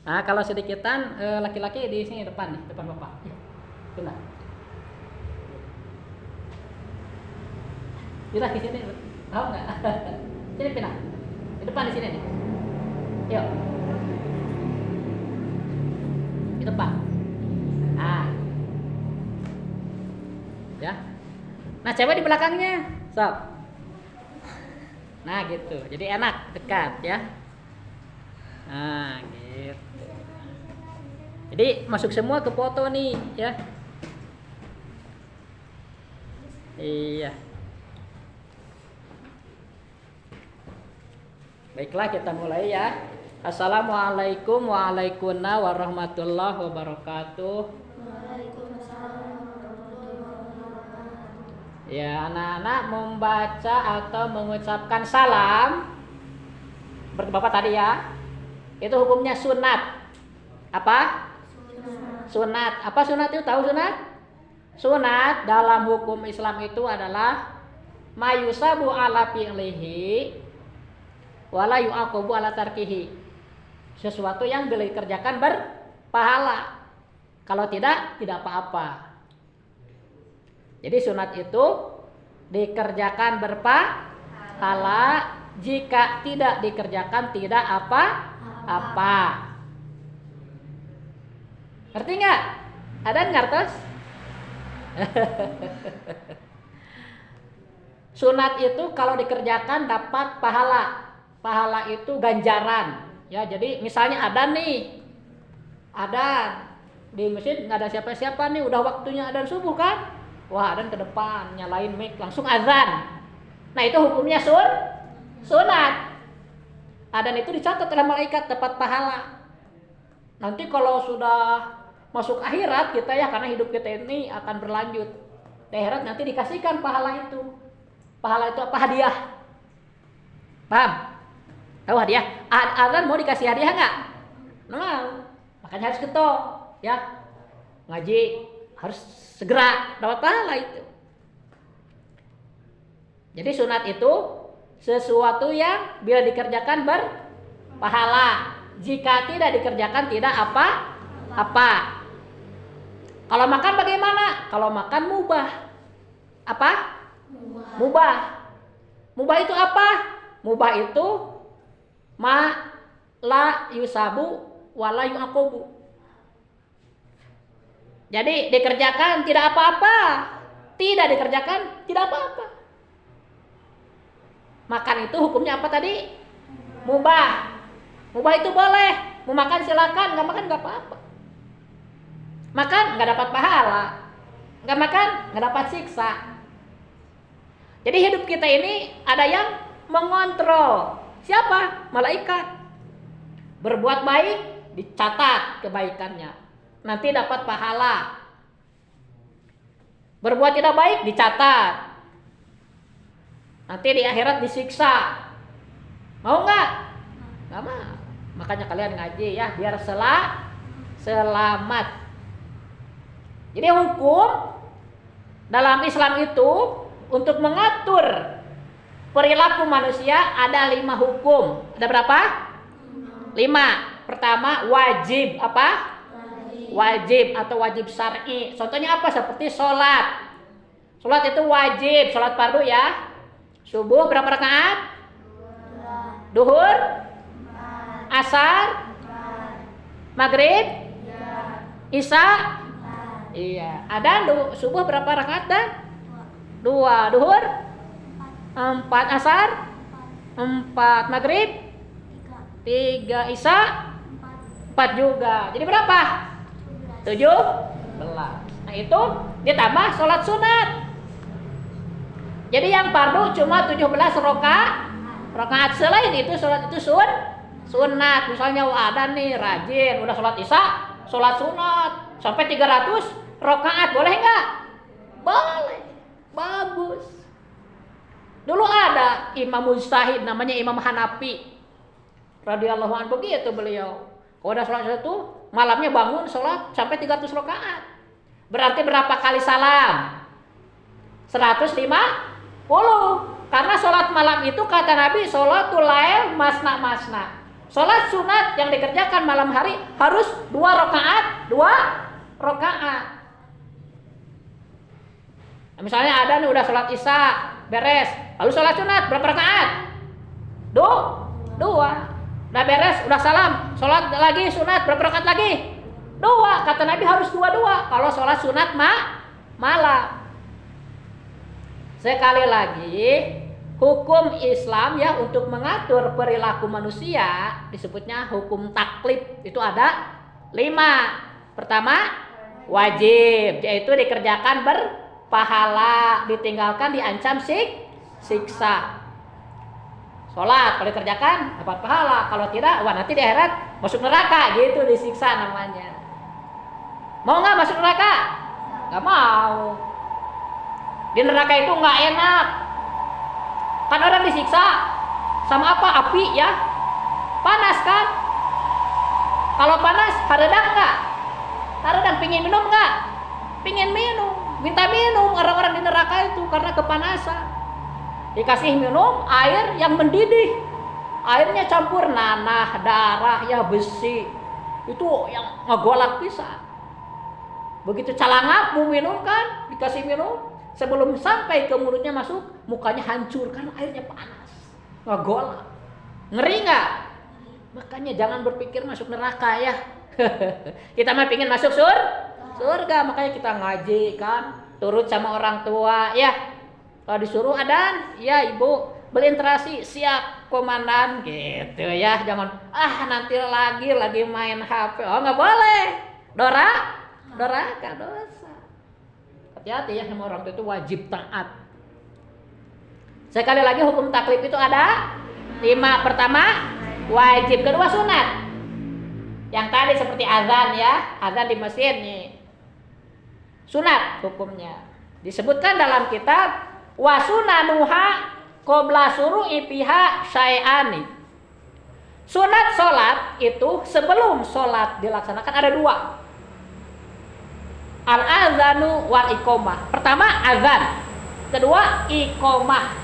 Nah, kalau sedikitan laki-laki di sini depan nih, depan Bapak. Benar. Pindah ke sini. Tahu nggak? Sini pindah. Di depan di sini nih. Yuk. Di depan. Ah. Ya. Nah, cewek di belakangnya. Sob. Nah, gitu. Jadi enak, dekat ya. Nah, gitu. Jadi masuk semua ke foto nih, ya. Iya. Baiklah, kita mulai ya. Assalamualaikum warahmatullahi wabarakatuh. Ya, anak-anak membaca atau mengucapkan salam seperti Bapak tadi ya. Itu hukumnya sunat. Apa? Sunat. Apa sunat itu? Tahu sunat? Sunat dalam hukum Islam itu adalah mayusabu ala fi'lihi wala yu'aqabu ala tarkihi. Sesuatu yang dikerjakan berpahala. Kalau tidak apa-apa. Jadi sunat itu dikerjakan berpahala, jika tidak dikerjakan tidak apa-apa. Ngerti nggak? Ada ngertos? Sunat itu kalau dikerjakan dapat pahala. Pahala itu ganjaran. Ya, jadi misalnya ada di masjid nggak ada siapa-siapa nih, udah waktunya adzan subuh kan? Wah, adzan ke depan, nyalain mic, langsung azan. Nah, itu hukumnya sunat. Adzan itu dicatat oleh malaikat dapat pahala. Nanti kalau sudah masuk akhirat kita ya, karena hidup kita ini akan berlanjut. Di akhirat nanti dikasihkan pahala itu. Pahala itu apa? Hadiah. Paham? Tahu hadiah? Adzan mau dikasih hadiah nggak? Mau. Makanya harus ketok, ya. Ngaji harus segera dapat pahala itu. Jadi sunat itu sesuatu yang bila dikerjakan berpahala, jika tidak dikerjakan tidak apa-apa. Kalau makan bagaimana? Kalau makan mubah. Apa? Mubah. Mubah itu apa? Mubah itu ma la yusabu wala yu'aqabu. Jadi dikerjakan tidak apa-apa, tidak dikerjakan tidak apa-apa. Makan itu hukumnya apa tadi? Mubah. Mubah itu boleh, mau makan silakan, nggak makan nggak apa-apa. Makan nggak dapat pahala, nggak makan nggak dapat siksa. Jadi hidup kita ini ada yang mengontrol. Siapa? Malaikat. Berbuat baik dicatat kebaikannya, nanti dapat pahala. Berbuat tidak baik dicatat, nanti di akhirat disiksa. Mau nggak? Nggak mau. Makanya kalian ngaji ya, biar selamat. Jadi hukum dalam Islam itu untuk mengatur perilaku manusia ada 5 hukum. Ada berapa? 5. Pertama, wajib apa? Wajib atau wajib syar'i. Contohnya apa? Seperti sholat. Sholat itu wajib, sholat fardu ya. Subuh berapa rakaat? Duhur? Asar? Maghrib? Isya? Iya. Ada subuh berapa rakaat dan? 2. Duhur? 4. Asar? 4. Maghrib? 3. Isya? 4 juga. Jadi berapa? 17. Nah, itu ditambah sholat sunat. Jadi yang fardu cuma 17 rakaat. Selain itu sholat itu sunat. Misalnya ada nih rajin udah sholat isya, sholat sunat sampai 300 rakaat, boleh nggak? Boleh. Bagus. Dulu ada imam mujtahid namanya Imam Hanafi radhiyallahu anhu, begitu beliau. Kalau udah sholat itu malamnya bangun sholat sampai 300 rakaat. Berarti berapa kali salam? 150. Karena sholat malam itu kata Nabi sholatul lail masna. Sholat sunat yang dikerjakan malam hari harus 2 rakaat, 2 rakaat. Nah, misalnya ada nih udah sholat isya beres, lalu sholat sunat berapa rakaat? 2. Udah beres, udah salam, sholat lagi sunat berapa rakaat lagi? 2. Kata Nabi harus 2 kalau sholat sunat malam. Sekali lagi, hukum Islam ya untuk mengatur perilaku manusia disebutnya hukum taklif. Itu ada 5. Pertama, wajib, yaitu dikerjakan berpahala, ditinggalkan diancam siksa. Sholat kalau dikerjakan dapat pahala, kalau tidak wah nanti di akhirat masuk neraka, gitu disiksa namanya. Mau nggak masuk neraka? Nggak mau. Di neraka itu nggak enak. Kan orang disiksa sama apa? Api ya, panas kan? Kalau panas, haredang nggak? Haredang, pingin minum nggak? Pingin minum, minta minum orang-orang di neraka itu karena kepanasan. Dikasih minum air yang mendidih, airnya campur nanah, darah, ya besi, itu yang ngegolak pisan. Begitu calangap mau minum kan, dikasih minum. Sebelum sampai ke mulutnya masuk, mukanya hancur karena airnya panas, ngegolak. Ngeri nggak? Makanya jangan berpikir masuk neraka ya. Kita mah pingin masuk surga, makanya kita ngaji kan, turut sama orang tua ya. Kalau disuruh adan, ya ibu berinteraksi, siap komandan gitu ya. Jangan nanti lagi main HP. Oh nggak boleh, doraka dosa. Hati-hati ya sama orang tua, itu wajib taat. Sekali lagi hukum taklif itu ada 5. Pertama wajib, kedua sunat. Yang tadi seperti azan ya, azan di masjid nih, sunat hukumnya. Disebutkan dalam kitab wasunanuha qabla suru'i fiha syai'ani. Sunat sholat itu sebelum sholat dilaksanakan ada 2. Al-azanu wal iqomah. Pertama azan, kedua iqomah.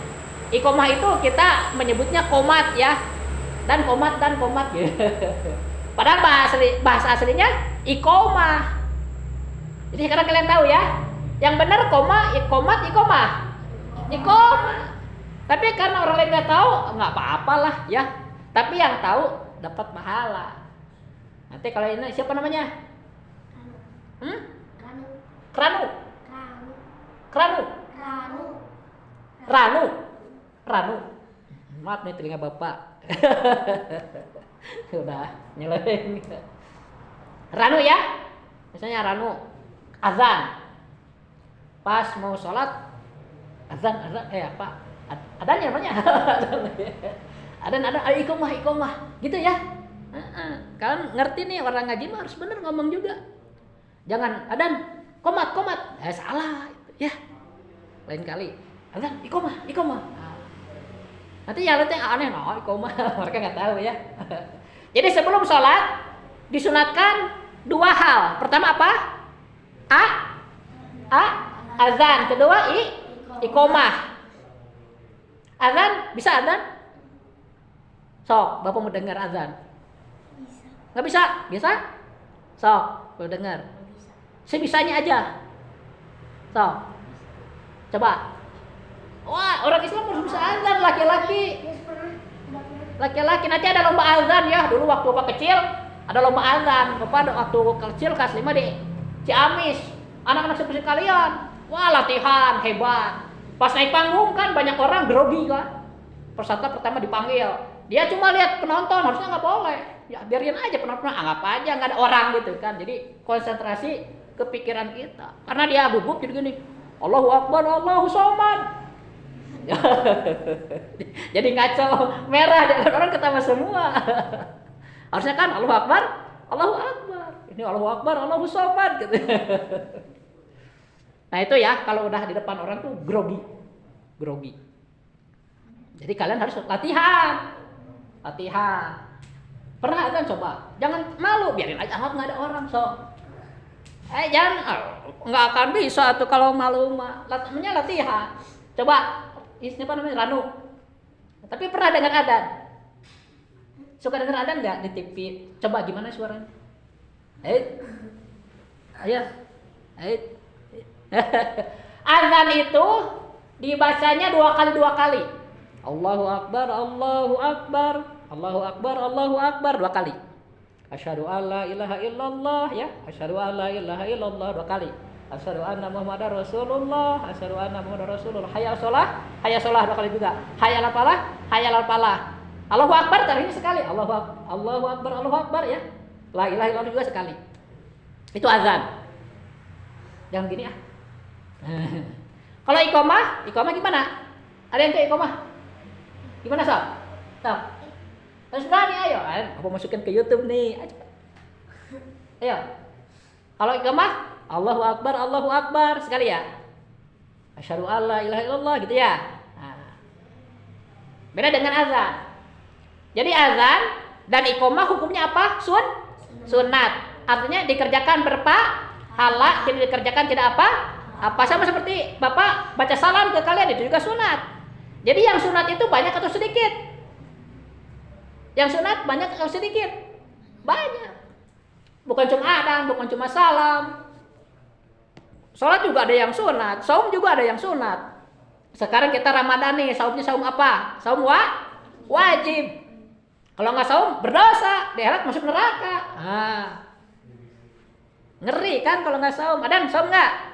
Iqomah itu kita menyebutnya komat ya, dan komat gitu. Padahal bahasa aslinya iqomah. Jadi sekarang kalian tahu ya, yang benar komat iqomah. Tapi karena orang lain nggak tahu, nggak apa-apalah ya. Tapi yang tahu dapat pahala. Nanti kalau ini siapa namanya? Ranu. Maaf nih telinga bapak. Udah nyeleng. Ranu ya. Misalnya Ranu azan. Pas mau sholat azan apa? Adanya namanya. Adan iqomah gitu ya. Kalian ngerti nih, orang ngaji mah harus bener ngomong juga. Jangan adan komat salah ya. Lain kali azan iqomah. Nanti yang lain aneh iqomah. Mereka nggak tahu ya. Jadi sebelum sholat disunatkan 2 hal. Pertama apa? Azan. Kedua iqomah. Azan, bisa azan? Sok, bapak mau dengar azan? Bisa. Nggak bisa? Bisa? Sok, mau dengar. Sebisanya aja. Sok. Coba. Wah, orang Islam harus bisa azan, laki-laki. Laki-laki, nanti ada lomba azan ya. Dulu waktu bapak kecil ada lomba azan. Bapak waktu kecil kelas 5 di Ciamis. Anak-anak seperti kalian. Wah, latihan hebat. Pas naik panggung kan banyak orang grogi kan. Peserta pertama dipanggil. Dia cuma lihat penonton, harusnya nggak boleh. Ya biarin aja penonton, anggap aja nggak ada orang gitu kan. Jadi konsentrasi ke pikiran kita. Karena dia gugup jadi gini. Allahu Akbar, Allahu Somad. Jadi ngaco, merah, dan orang ketawa semua. Harusnya kan Allahu Akbar, Allahu Akbar. Ini Allahu Akbar, Allahu Somad gitu. Nah itu ya, kalau udah di depan orang tuh grogi. Jadi kalian harus latihan. Pernah kan coba, jangan malu, biarin aja, anggap nggak ada orang jangan, nggak akan bisa tuh kalau malu mah. Namanya latihan. Coba, apa namanya, Ranu. Tapi pernah dengar adan. Suka denger adzan nggak di TV? Coba gimana suaranya? Ayo. Adzan itu dibacanya dua kali. Allahu Akbar, Allahu Akbar, Allahu Akbar, Allahu Akbar 2 kali. Asyhadu alla ilaha illallah ya, asyhadu alla ilaha illallah 2 kali. Asyhadu anna Muhammadar Rasulullah, asyhadu anna Muhammadar Rasulullah. Hayya shalah 2 kali juga. Hayya al falah. Allahu Akbar tadi ini sekali. Allahu Akbar ya. La ilaha illallah juga sekali. Itu azan. Jangan gini ah. Kalau iqamah gimana? Ada yang ke iqamah? Gimana Sob? Harus berani ayo. Aku masukin ke YouTube nih. Ayo. Kalau iqamah, Allahu Akbar sekali ya. Asyhadu alla ilaha illallah gitu ya. Nah. Beda dengan azan. Jadi azan dan iqamah hukumnya apa? Sunat. Artinya dikerjakan berpahala, tidak dikerjakan tidak apa sama seperti Bapak baca salam ke kalian itu juga sunat. Jadi yang sunat itu banyak atau sedikit? Yang sunat banyak atau sedikit? Banyak. Bukan cuma adzan, bukan cuma salam. Salat juga ada yang sunat, saum juga ada yang sunat. Sekarang kita Ramadan nih, saumnya saum apa? Saum wajib. Kalau nggak saum berdosa, dihelat masuk neraka. Ngeri kan kalau nggak saum. Ada saum nggak?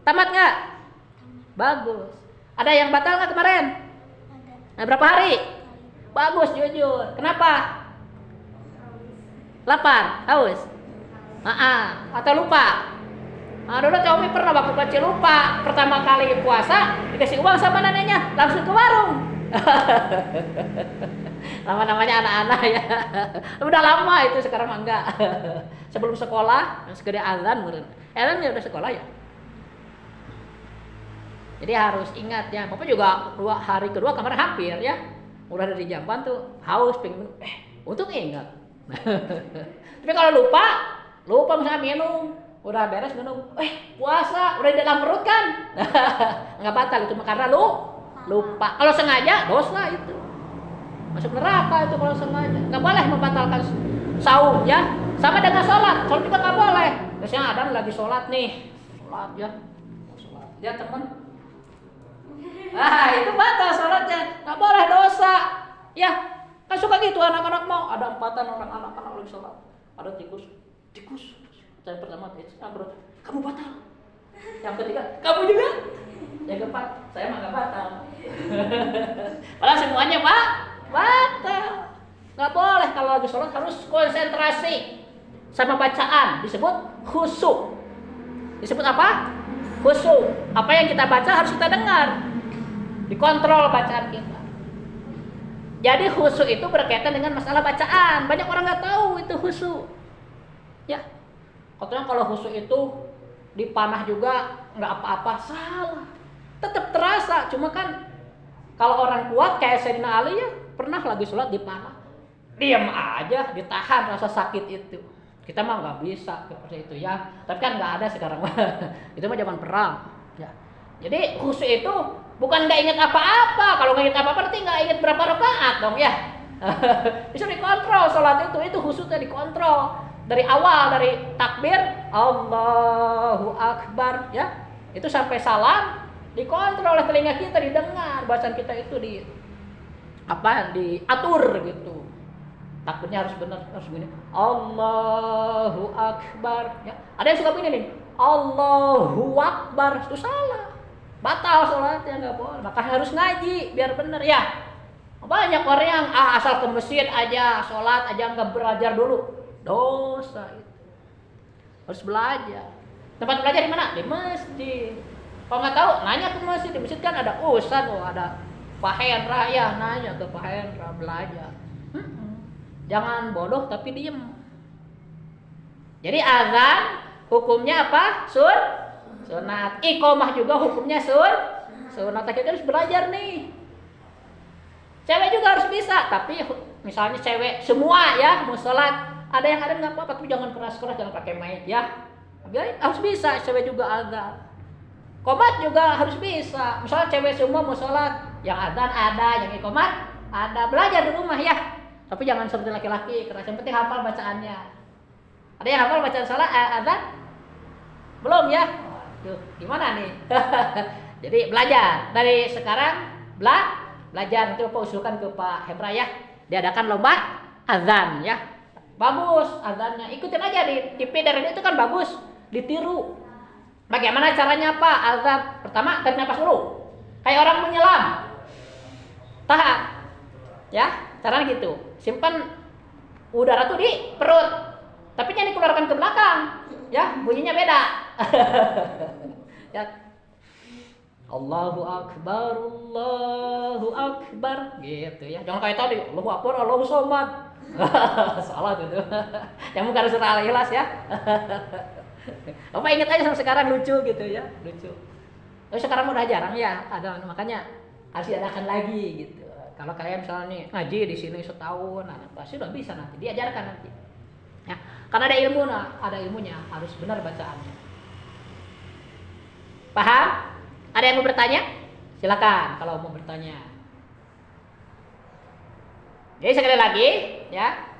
Tamat nggak? Bagus. Ada yang batal nggak kemarin? Nah, berapa hari? Bagus, jujur. Kenapa? Lapar, haus, atau lupa? Dulu Tommy pernah waktu kecil lupa. Pertama kali puasa dikasih uang sama neneknya, langsung ke warung. Namanya anak-anak ya. Udah lama itu, sekarang mah enggak. Sebelum sekolah, segede azan meureun. Azan ya udah sekolah ya. Jadi harus ingat ya. Bapak juga hari kedua kemarin hampir ya. Udah dari Jamban tuh haus pengen minum. Untung ingat. Tapi kalau lupa misalnya minum, udah beres minum. Puasa udah di dalam perut kan? Enggak batal itu karena lupa. Kalau sengaja dosa itu. Masuk neraka itu kalau sengaja. Enggak boleh membatalkan saum ya. Sama dengan sholat juga enggak boleh. Biasanya ada lagi sholat nih. Sholat ya. Sholat. Lihat teman. Itu batal sholatnya. Enggak boleh dosa. Ya. Kan suka gitu anak-anak mau ada empatan anak-anak lagi sholat. Ada tikus. Yang pertama kamu batal. Yang ketiga, kamu juga. Yang keempat, saya mah enggak batal. Padahal semuanya batal. Enggak boleh kalau lagi sholat harus konsentrasi sama bacaan, disebut khusyuk. Disebut apa? Khusyuk. Apa yang kita baca harus kita dengar. Dikontrol bacaan kita. Jadi khusyuk itu berkaitan dengan masalah bacaan. Banyak orang nggak tahu itu khusyuk. Ya, katanya kalau khusyuk itu dipanah juga nggak apa-apa, salah. Tetap terasa. Cuma kan kalau orang kuat kayak Sayyidina Ali ya pernah lagi sholat dipanah, diam aja, ditahan rasa sakit itu. Kita mah nggak bisa seperti itu ya. Tapi kan nggak ada sekarang. Itu mah zaman perang. Ya. Jadi khusyuk itu bukan nggak ingat apa-apa. Kalau nggak ingat apa-apa berarti nggak ingat berapa rakaat dong ya. Bisa dikontrol sholat itu khusyuknya dikontrol dari awal, dari takbir Allahu Akbar ya. Itu sampai salam dikontrol oleh telinga kita, didengar bacaan kita itu diatur gitu. Takbirnya harus benar, harus begini. Allahu Akbar ya. Ada yang suka begini nih. Allahu Akbar itu salah. Batal sholatnya, nggak boleh. Maka harus ngaji biar benar ya. Banyak orang yang asal ke masjid aja, sholat aja nggak belajar dulu. Dosa itu. Harus belajar. Tempat belajar di mana? Di masjid. Kalau nggak tahu, nanya ke masjid. Di masjid kan ada ustaz, ada Pak Hendra ya, nanya ke Pak Hendra belajar. Jangan bodoh tapi diem. Jadi azan hukumnya apa? Sunat. Iqamah juga hukumnya sunat. Kita harus belajar nih. Cewek juga harus bisa, tapi misalnya cewek semua ya mau sholat, ada yang ada nggak apa-apa, tapi jangan keras-keras, jangan pakai mic ya. Harus bisa, cewek juga azan. Qomat juga harus bisa. Misalnya cewek semua mau sholat, yang azan ada, yang iqamah ada. Belajar di rumah ya. Tapi jangan seperti laki-laki keras. Yang penting hafal bacaannya. Ada yang hafal bacaan salat azan? Belum ya? Tuh, gimana nih? Jadi belajar dari sekarang belajar. Nanti Bapak usulkan ke Pak Hebra ya. Diadakan lomba azan ya. Bagus azannya. Ikutin aja di TV dari itu kan bagus. Ditiru. Bagaimana caranya Pak azan? Pertama tarik nafas dulu. Kayak orang menyelam. Tahan. Ya, caranya gitu. Simpan udara tuh di perut. Tapi jangan dikeluarkan ke belakang. Ya, bunyinya beda. Ya. Allahu akbar, Allahu akbar gitu ya. Jangan kayak tadi, Allahu akbar, Allahu somad. Salah gitu. Yang bukan surah Al-Ikhlas ya. Bapak ingat aja sampai sekarang lucu gitu ya, lucu. Tapi sekarang udah jarang ya, ada makanya harus diadakan lagi gitu. Kalau kalian misalnya nih ngaji di sini setahun, nah, pasti udah bisa nanti diajarkan nanti. Ya, karena ada ilmu, ada ilmunya, harus benar bacaannya. Paham? Ada yang mau bertanya? Silakan kalau mau bertanya. Jadi sekali lagi, ya.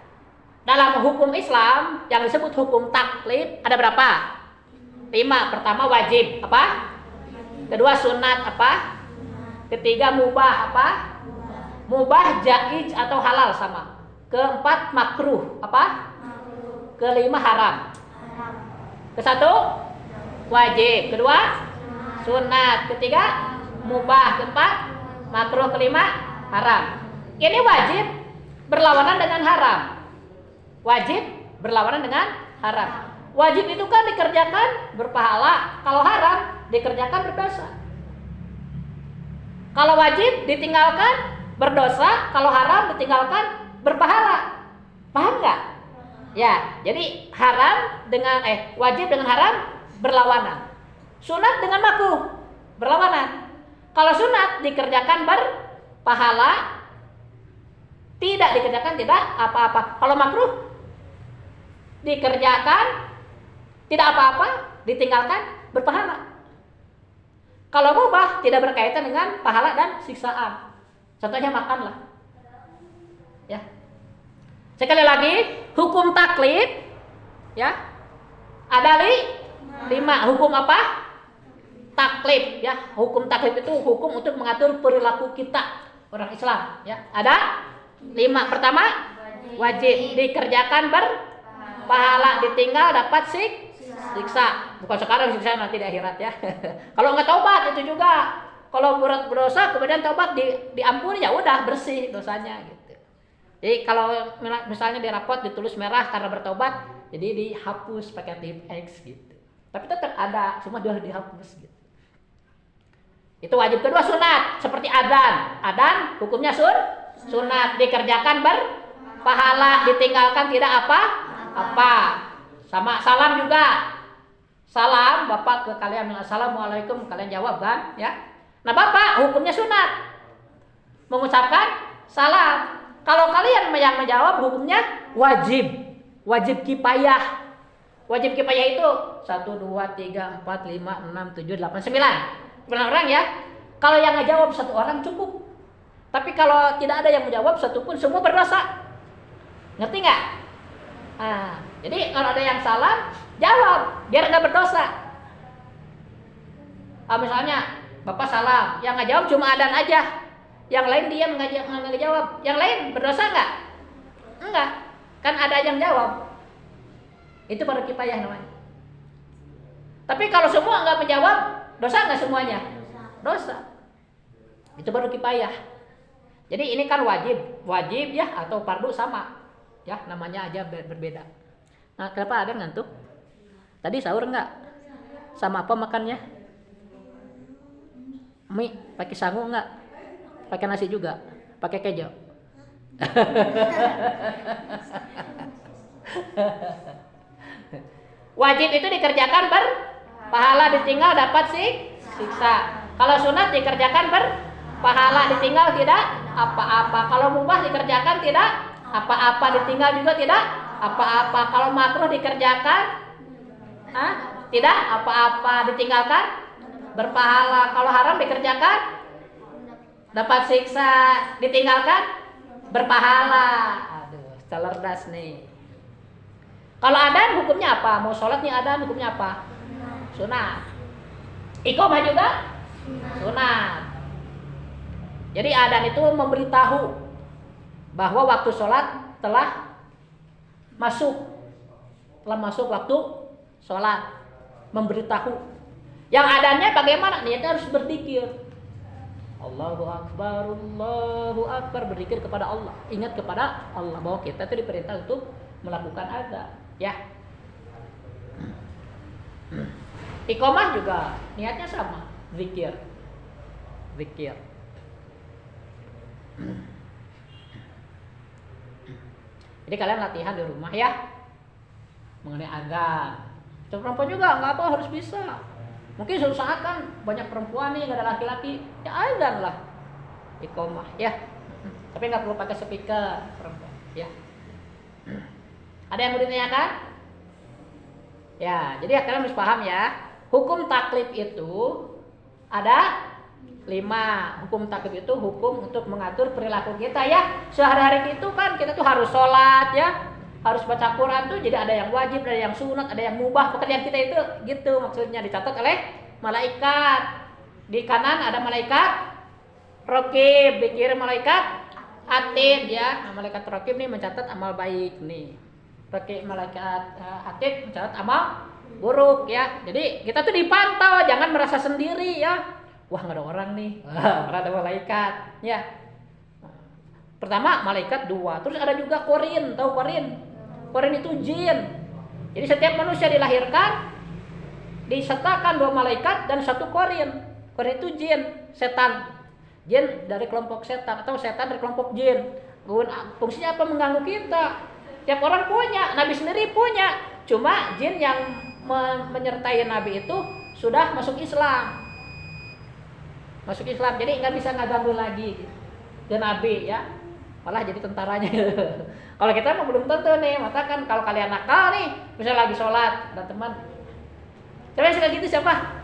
Dalam hukum Islam yang disebut hukum taklid ada berapa? 5. Pertama wajib, apa? Kedua sunat, apa? Ketiga mubah, apa? Mubah, jaiz atau halal sama. Keempat makruh, apa? Kelima haram. Kesatu wajib. Kedua sunat. Ketiga mubah. Keempat makruh. Kelima haram. Ini wajib berlawanan dengan haram. Wajib berlawanan dengan haram. Wajib itu kan dikerjakan berpahala. Kalau haram dikerjakan berdosa. Kalau wajib ditinggalkan berdosa. Kalau haram ditinggalkan berpahala. Paham nggak? Ya, jadi haram dengan wajib dengan haram berlawanan. Sunat dengan makruh berlawanan. Kalau sunat dikerjakan berpahala, tidak dikerjakan tidak apa-apa. Kalau makruh dikerjakan tidak apa-apa, ditinggalkan berpahala. Kalau mubah tidak berkaitan dengan pahala dan siksaan. Contohnya makanlah. Ya. Sekali lagi, hukum taklid ya. Ada 5. Hukum apa? Taklid ya. Hukum taklid itu hukum untuk mengatur perilaku kita orang Islam ya. Ada 5. Pertama, wajib dikerjakan berpahala, ditinggal dapat siksa. Bukan sekarang siksa, nanti di akhirat ya. Kalau enggak taubat itu juga. Kalau berdosa kemudian taubat diampuni ya udah bersih dosanya gitu. Jadi kalau misalnya di rapot ditulis merah karena bertobat, jadi dihapus pakai tip X gitu. Tapi tetap ada, cuma dia dihapus gitu. Itu wajib. Kedua sunat, seperti adzan. Adzan hukumnya sunat, dikerjakan berpahala, ditinggalkan tidak apa. Sama salam juga. Salam, Bapak ke kalian assalamualaikum, kalian jawab kan, ya. Nah, Bapak hukumnya sunat. Mengucapkan salam. Kalau kalian yang menjawab hukumnya wajib kifayah. Wajib kifayah itu 1, 2, 3, 4, 5, 6, 7, 8, 9 orang ya. Kalau yang ngejawab 1 orang cukup. Tapi kalau tidak ada yang menjawab satupun, semua berdosa. Ngerti nggak? Nah, jadi kalau ada yang salah, jawab biar nggak berdosa. Misalnya Bapak salam, yang ngejawab cuma adzan aja. Yang lain diam nggak jawab. Yang lain berdosa nggak? Enggak. Kan ada yang jawab. Itu baru kifayah namanya. Tapi kalau semua nggak menjawab, dosa nggak semuanya? Dosa. Itu baru kifayah. Jadi ini kan wajib ya atau fardu sama. Ya, namanya aja berbeda. Nah, kenapa ada ngantuk? Tadi sahur nggak? Sama apa makannya? Mie pakai sangu nggak? Pakai nasi juga, pakai kejo. Wajib itu dikerjakan berpahala, ditinggal dapat siksa. Kalau sunat dikerjakan berpahala, ditinggal tidak apa-apa. Kalau mubah dikerjakan tidak apa-apa, ditinggal juga tidak apa-apa. Kalau makruh dikerjakan tidak apa-apa, ditinggalkan berpahala. Kalau haram dikerjakan dapat siksa, ditinggalkan berpahala. Celerdas nih. Kalau adzan hukumnya apa? Mau sholat nih adzan hukumnya apa? Sunat. Iqamah juga sunat. Jadi adzan itu memberitahu bahwa waktu sholat telah masuk waktu sholat, memberitahu. Yang adanya bagaimana? Niatnya harus berzikir. Allahu Akbar, berzikir kepada Allah, ingat kepada Allah bahwa kita itu diperintah untuk melakukan adzan, ya. Iqamah juga niatnya sama, zikir. Jadi kalian latihan di rumah ya mengenai adzan. Perempuan juga nggak apa harus bisa. Mungkin suatu saat kan banyak perempuan nih nggak ada laki-laki, ya adzan lah, iqamah ya. Tapi nggak perlu pakai speaker perempuan, ya. Ada yang mau ditanyakan? Ya, jadi kalian harus paham ya. Hukum taklif itu ada 5. Hukum taklif itu hukum untuk mengatur perilaku kita ya. Sehari-hari itu kan kita tuh harus sholat ya, harus baca Quran tuh. Jadi ada yang wajib, ada yang sunat, ada yang mubah. Pekerjaan kita itu gitu maksudnya, dicatat oleh malaikat. Di kanan ada malaikat raqib, di kiri malaikat atid ya. Nah, malaikat raqib nih mencatat amal baik nih. Malaikat atid mencatat amal buruk ya. Jadi kita tuh dipantau, jangan merasa sendiri ya. Wah nggak ada orang nih, ada malaikat ya. Pertama malaikat 2, terus ada juga korin, tahu korin? Korin itu jin. Jadi setiap manusia dilahirkan disertakan 2 malaikat dan 1 korin. Korin itu jin, setan. Jin dari kelompok setan atau setan dari kelompok jin. Fungsinya apa? Mengganggu kita. Tiap orang punya, Nabi sendiri punya. Cuma jin yang menyertai Nabi itu sudah masuk Islam. Jadi nggak bisa ngeganggu lagi ke Nabi ya. Malah jadi tentaranya. Kalau kita mah belum tentu nih. Maka kan kalau kalian nakal nih, misalnya lagi sholat, ada teman. Coba yang suka gitu siapa?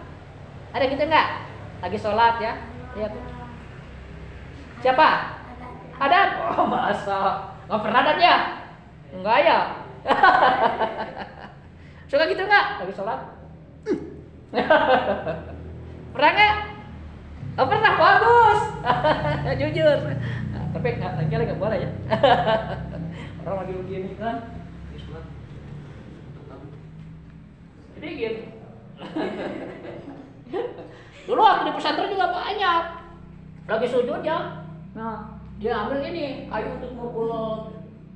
Ada gitu nggak? Lagi sholat ya? Lihat. Siapa? Ada? Oh masa? Nggak pernah ada ya? Enggak ya? Suka gitu nggak? Lagi sholat? Pernah nggak? Oh pernah, bagus. Jujur. Nah, tapi nggak boleh ya. Orang lagi begini kan? Jadi gitu. Dulu waktu di pesantren juga banyak. Lagi sujud ya. Nah, dia ambil ini kayu untuk mukul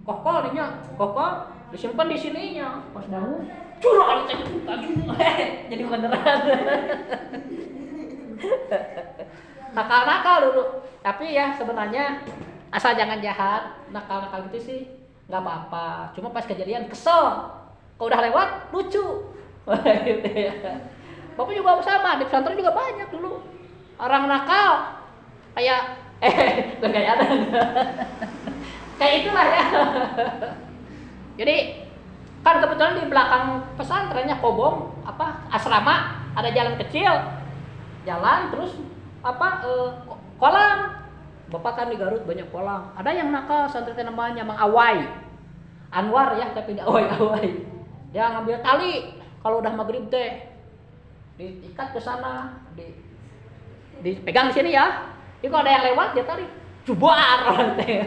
kokol ininya, kokol disimpan di sininya. Pas bangun, curang jadi beneran. Nakal-nakal dulu. Tapi ya sebenarnya asal jangan jahat. Nakal-nakal gitu sih nggak apa-apa. Cuma pas kejadian kesel. Kalau udah lewat lucu. Gitu ya. Bapak juga sama, di pesantren juga banyak dulu orang nakal. Kayak kayak ada. Kayak itulah ya. Jadi kan kebetulan di belakang pesantrennya kobong asrama, ada jalan kecil. Jalan terus kolam. Bapak kan di Garut banyak kolam. Ada yang nakal, santri namanya Mang Awai. Anwar ya, tapi di Awai. Dia ngambil tali kalau udah maghrib teh. Diikat ke sana, dipegang di sini ya. Jadi kalau ada yang lewat dia tarik. Jubar orang teh.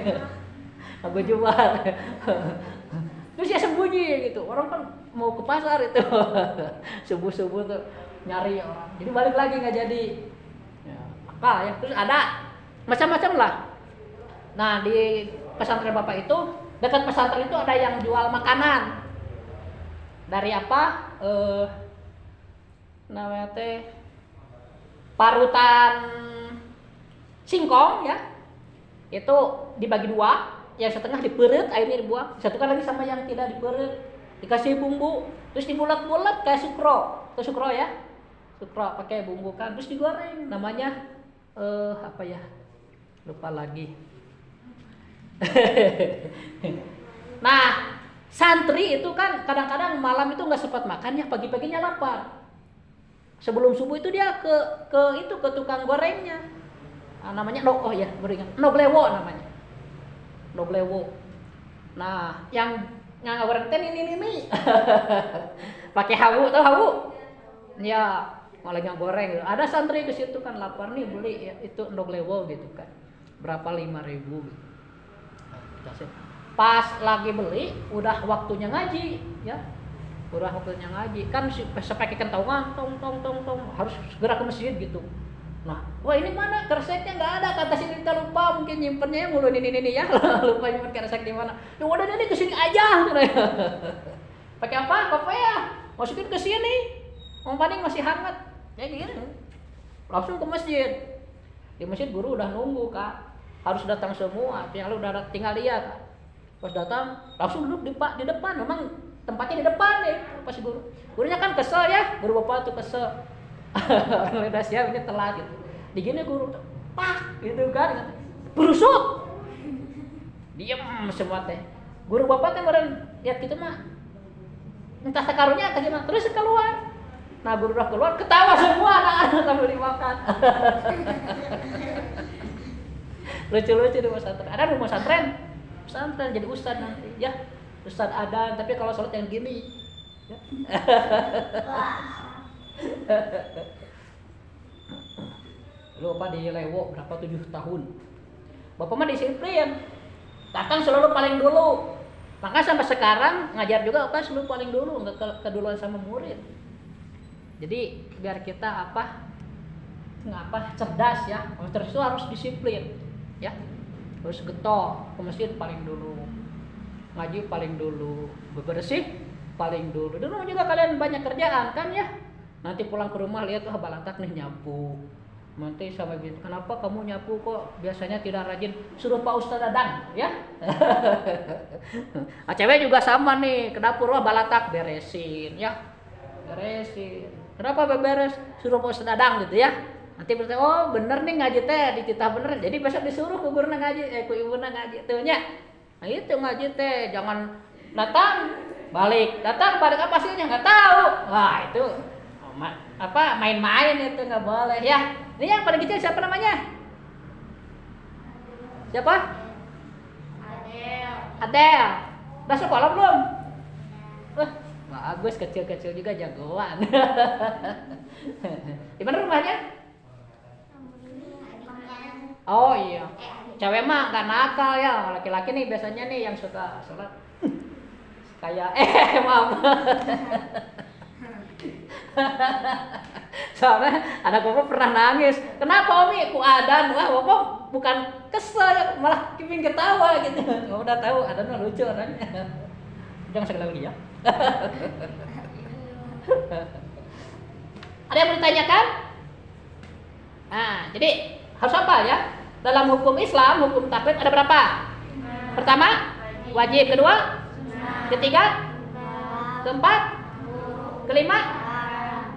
Aku jubar. Terus dia sembunyi gitu. Orang kan mau ke pasar itu. Subuh-subuh tuh nyari orang. Jadi balik lagi nggak jadi. Ya. Terus ada macam-macam lah. Nah di pesantren Bapak itu, dekat pesantren itu ada yang jual makanan. Dari apa? Namanya teh parutan singkong ya. Itu dibagi 2, yang setengah diperut, airnya dibuang, disatukan lagi sama yang tidak diperut, dikasih bumbu, terus dibulat-bulat kayak sukro. Itu sukro ya. Sukro pakai bumbu kan, terus digoreng. Namanya apa ya? Lupa lagi. Nah, santri itu kan kadang-kadang malam itu nggak sempat makan ya, pagi-paginya lapar. Sebelum subuh itu dia ke tukang gorengnya. Namanya gorengan. Noblewo namanya. Noblewo. Nah, yang orang teh ini. Pakai hawu, tahu hawu? Ya, malah yang goreng gitu. Ada santri ke situ kan lapar nih beli ya, itu endog lewo gitu kan. Berapa 5.000 gitu. Pas lagi beli udah waktunya ngaji ya. Udah waktunya ngaji. Kan pakai kentongan tong harus segera ke masjid gitu. Nah, wah ini mana kersetnya nggak ada, kata sini kita lupa mungkin nyimpennya mulu ini ya. Lupa nyimpen kersek di mana. Ya udah ini kesini aja. Pakai apa? Kopi ya. Masukin ke sini. Paling masih hangat. Ya gini. Langsung ke masjid. Di masjid guru udah nunggu, Kak. Harus datang semua. Tinggal udah tinggal lihat. Pas datang langsung duduk di depan. Memang tempatnya di depan nih pas guru. Gurunya kan kesel ya. Guru bapak tuh kesel. Orang lidah siap ini telat gitu. Digini guru pak gitu kan. Berusuk. Diam semua teh. Guru bapak teh meren lihat gitu mah. Entah sekarunya atau gimana. Terus keluar. Nah guru udah keluar ketawa semua anak-anak sambil dimakan. Lucu-lucu di pesantren. Ada rumah pesantren jadi ustad nanti ya. Ustad ada tapi kalau sholat yang gini. Ya. Lu Bapak di Lewo berapa 7 tahun. Bapak mah disiplin. Datang selalu paling dulu. Maka sampai sekarang ngajar juga Bapak selalu paling dulu, enggak keduluan sama murid. Jadi biar kita cerdas ya. Terus itu harus disiplin ya. Harus getol, ke masjid paling dulu. Ngaji paling dulu, bebersih paling dulu. Dulu juga kalian banyak kerjaan kan ya. Nanti pulang ke rumah lihat balatak nih nyapu. Nanti sama bilang, kenapa kamu nyapu kok biasanya tidak rajin? Suruh Pak Ustadz Dadang ya. Cewek juga sama nih, ke dapur balatak beresin ya. Beresin. Kenapa beberes? Suruh Pak Ustadz Dadang gitu ya. Nanti berarti oh bener nih ngaji teh dititah bener. Jadi besok disuruh ke guru ngaji, ku ibu ngaji tuh nya. Nah itu ngaji teh jangan datang balik apa hasilnya nggak tahu. Wah itu main-main itu nggak boleh ya. Ini yang paling kecil siapa namanya? Siapa? Adel. Udah sekolah belum? Bagus, kecil-kecil juga jagoan. Di mana rumahnya? Oh iya. Cewek mah nggak nakal ya. Laki-laki nih biasanya nih yang suka sholat. Kayak maaf. Soalnya anak bapak pernah nangis. Kenapa Umi? Ku adan. Wah bapak bukan kesel ya, malah keping ketawa gitu. Kamu udah tahu adan mah lucu orangnya. Jangan sekali lagi ya. Ada yang mau ditanyakan? Nah, jadi harus apa ya? Dalam hukum Islam, hukum taklid ada berapa? Pertama, wajib. Kedua, ketiga, keempat, kelima,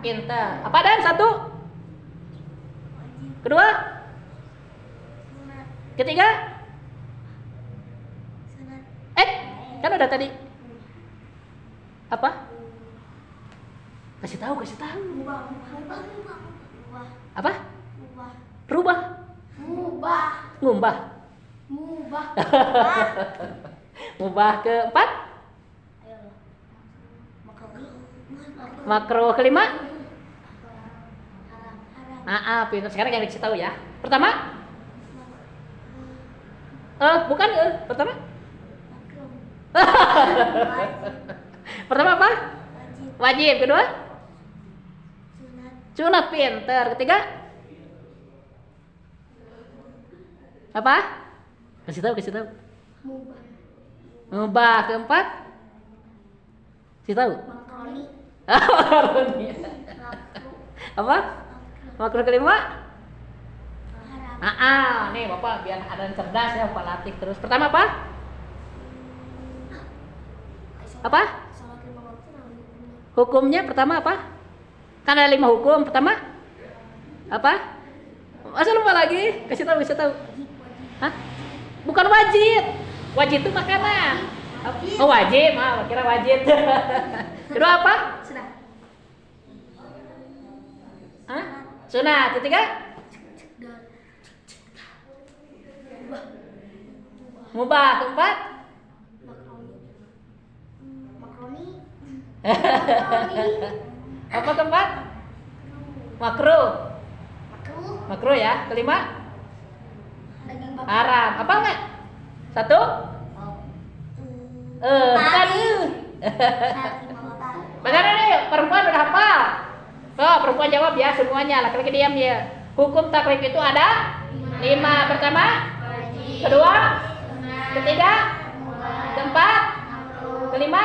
pintar. Apa dan satu? Kedua? Ketiga? Kan udah tadi. Apa? Kasih tahu. Apa? Rubah. Ngumbah. Ngubah keempat? Makro kelima? Pintar. Sekarang yang dikasih tahu ya. Pertama? Bukan. Pertama? Pertama apa? Wajib. Kedua? Sunat. Pintar. Ketiga? Apa? Kasih tahu. Ngubah. Keempat? Kasih tahu. Makroni. Apa? Makro kelima? Nih Bapak biar ada yang cerdas ya, Bapak latih terus. Pertama apa? Apa? Hukumnya pertama apa? Kan ada 5 hukum. Pertama? Apa? Masa lupa lagi? Kasih tahu. Hah? Bukan wajib. Wajib itu makanan. Oh wajib, kira wajib. Kedua apa? Sunat. Ketiga? Mubah. Keempat? Apa keempat? Makruh. Makruh ya. Kelima? Haram. Apa enggak? Satu? Bukan. Bagaimana nih? Perempuan udah hafal? Oh, perempuan jawab ya semuanya. Laki-laki diam ya. Hukum taklif itu ada 5. Pertama? Kedua? Ketiga? Keempat? Kelima?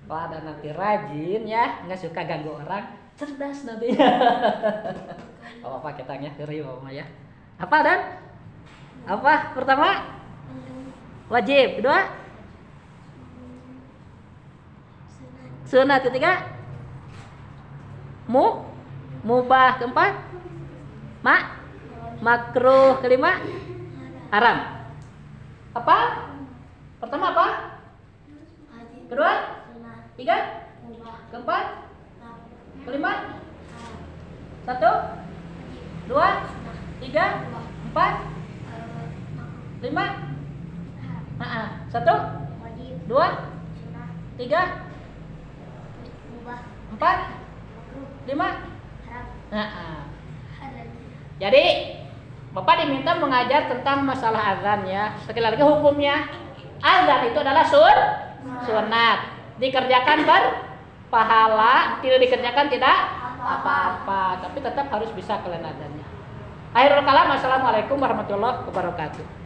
Wah, dan nanti rajin ya, nggak suka ganggu orang, cerdas nanti. Apa kita ngeri mama ya. Apa dan? Apa? Pertama? Wajib. Kedua? Sunat. Ketiga? Mubah. Keempat? Makruh. Kelima? Haram. Apa? Pertama apa? Kedua? Tiga? Keempat? Kelima? 1, 2, 3, 4, 5? 1, 2, 3, 4, 5? Jadi Bapak diminta mengajar tentang masalah azan ya. Sekali lagi hukumnya, azan itu adalah sunat. Dikerjakan berpahala, tidak dikerjakan tidak apa-apa. Tapi tetap harus bisa kalian azannya. Akhirul kalam, assalamualaikum warahmatullahi wabarakatuh.